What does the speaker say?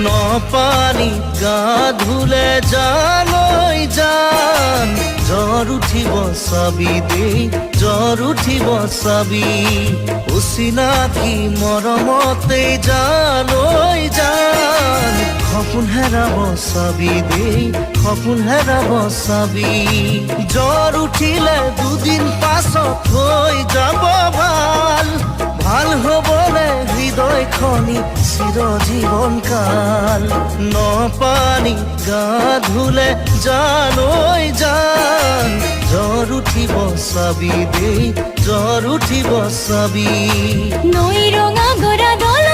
নপানী গা ধুলে জানৈ জান জ্বৰ উঠিব চাবি দেই জ্বৰ উঠিব চাবি অচিনাকি মৰমতে জানৈ জান সপোন হেৰাব চাবি দেই সপোন হেৰাব চাবি জ্বৰ উঠিলে দুদিন পাছত হৈ যাব ভাল ভাল হ'বলে হৃদয়খনি চিৰজীৱন কাল নপানী গা ধুলে জানৈ জান জ্বৰ উঠিব চাবি দেই জ্বৰ উঠিব চাবি নৈ ৰঙা গৰা দল